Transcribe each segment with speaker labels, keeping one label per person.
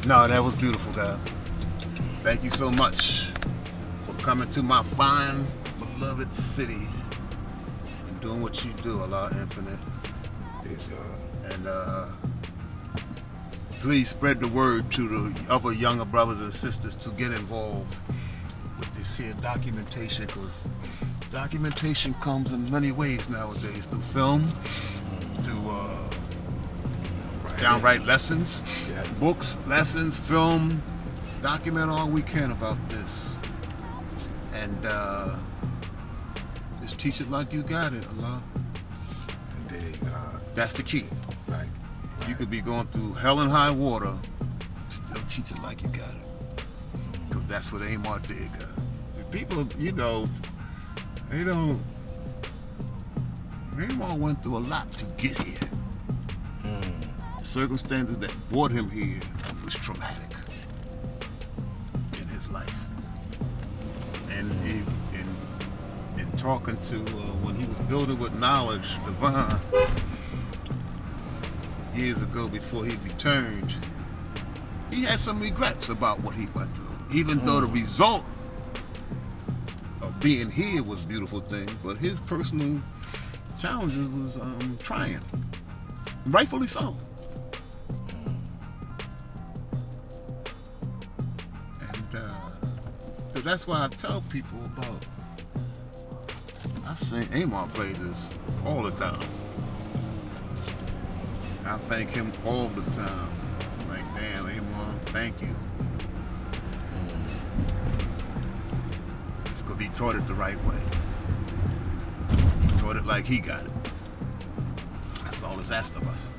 Speaker 1: No, that was beautiful, God. Thank you so much for coming to my fine, beloved city and doing what you do, Allah Infinite.
Speaker 2: Yes, God.
Speaker 1: And please spread the word to the other younger brothers and sisters to get involved with this here documentation, because documentation comes in many ways nowadays, through film, through downright lessons, books, lessons, film. Document all we can about this, and just teach it like you got it, Allah.
Speaker 2: Indeed,
Speaker 1: That's the key.
Speaker 2: right.
Speaker 1: You could be going through hell and high water, still teach it like you got it, because that's what Amar did, God. The people, Amar went through a lot to get here. The circumstances that brought him here was traumatic in his life. And in talking to, when he was building with knowledge, divine, years ago before he returned, he had some regrets about what he went through. Even though the result of being here was a beautiful thing, but his personal challenges was trying. Rightfully so. And that's why I tell people about, I sing Amar play this all the time. I thank him all the time. Like, damn, Amar, thank you. It's because he taught it the right way. He taught it like he got it. That's all it's asked of us.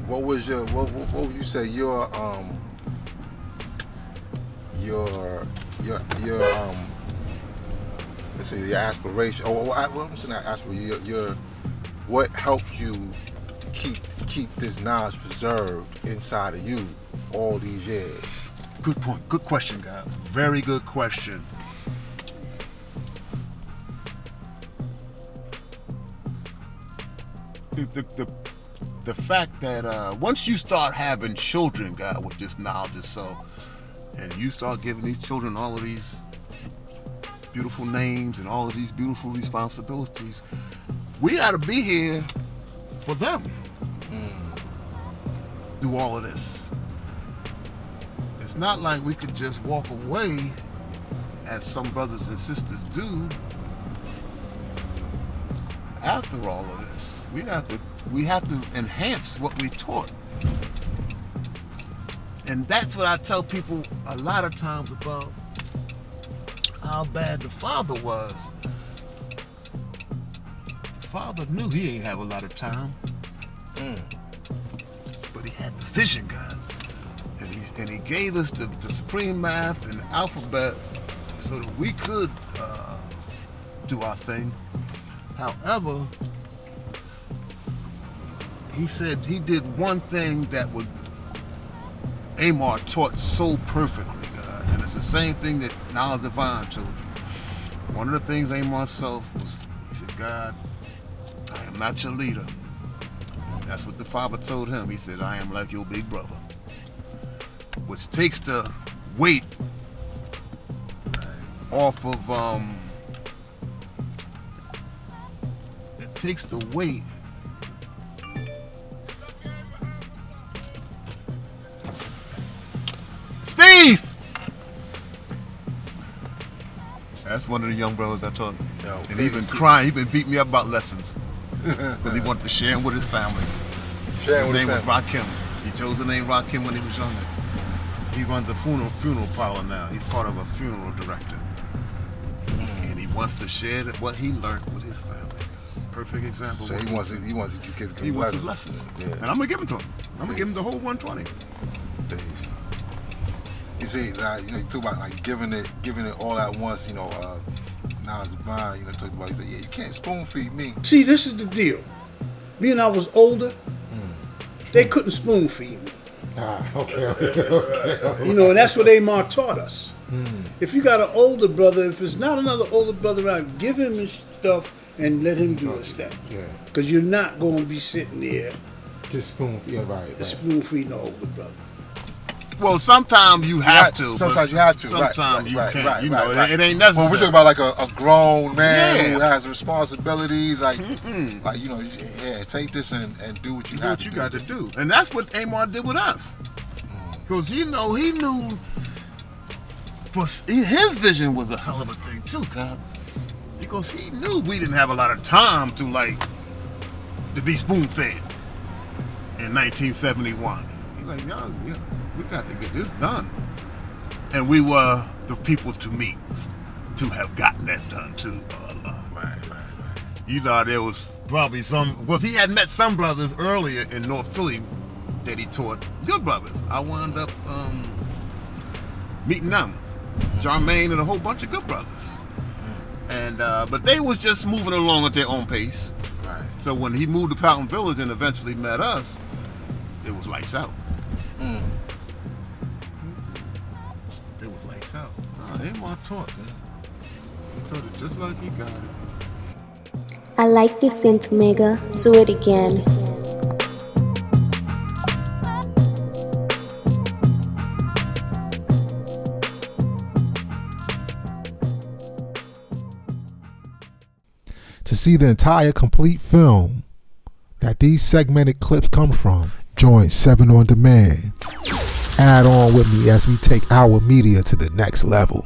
Speaker 2: What would you say your let's say your aspiration, or I'm saying not aspiration, your what helped you keep this knowledge preserved inside of you all these years?
Speaker 1: Good point. Good question, guy. Very good question. The fact that once you start having children, God, with this knowledge, so, and you start giving these children all of these beautiful names and all of these beautiful responsibilities, we got to be here for them. Do all of this. It's not like we could just walk away, as some brothers and sisters do, after all of this. We have to enhance what we taught. And that's what I tell people a lot of times about how bad the father was. The father knew he ain't have a lot of time. But he had the vision, God. And he gave us the supreme math and the alphabet so that we could do our thing. However, he said he did one thing that would Amar taught so perfectly, God. And it's the same thing that Knowledge Divine told you. One of the things Amar Self was, he said, God, I am not your leader. That's what the father told him. He said, I am like your big brother. Which takes the weight off of, it takes the weight Steve! That's one of the young brothers I taught. And he been crying, he been beating me up about lessons. Because he wanted to share them with his family. His name was Rakim. He chose the name Rakim when he was younger. He runs a funeral parlor now. He's part of a funeral director. And he wants to share what he learned with his family. Perfect example.
Speaker 2: So he wants
Speaker 1: his lessons.
Speaker 2: Yeah.
Speaker 1: And I'm going to give them to him. I'm going to give him the whole 120.
Speaker 2: Peace. You see, you talk about like giving it all at once. Knowledge divine. Talk about. Yeah, you can't spoon feed me.
Speaker 3: See, this is the deal. Being I was older, they couldn't spoon feed me.
Speaker 2: Okay.
Speaker 3: And that's what Amar taught us. If you got an older brother, if it's not another older brother around, give him his stuff and let him do his stuff.
Speaker 2: Yeah.
Speaker 3: Because you're not going to be sitting there
Speaker 2: just spoon feed. Yeah, right.
Speaker 3: spoon feeding the older brother.
Speaker 1: Well, sometimes you have to.
Speaker 2: Sometimes you have to.
Speaker 1: Sometimes you
Speaker 2: right,
Speaker 1: can't.
Speaker 2: right,
Speaker 1: You know,
Speaker 2: right.
Speaker 1: it ain't necessary.
Speaker 2: When we talk about like a grown man
Speaker 1: Yeah.
Speaker 2: who has responsibilities, like you know, take this and do what you
Speaker 1: do
Speaker 2: have
Speaker 1: what you
Speaker 2: to
Speaker 1: got to do, and that's what Amar did with us. Because he knew. His vision was a hell of a thing too, God. Because he knew we didn't have a lot of time to be spoon fed in 1971. He's like, yeah, we got to get this done. And we were the people to meet to have gotten that done too.
Speaker 2: Right.
Speaker 1: You know, there was probably he had met some brothers earlier in North Philly that he taught, good brothers. I wound up meeting them, Jermaine and a whole bunch of good brothers. And but they was just moving along at their own pace.
Speaker 2: Right.
Speaker 1: So when he moved to Powellton Village and eventually met us, it was lights out. It was lights out. Amar taught, man. He taught it just like he got it.
Speaker 4: I like this synth, Mega. Do it again.
Speaker 5: To see the entire complete film that these segmented clips come from, join 7 on Demand. Add on with me as we take our media to the next level.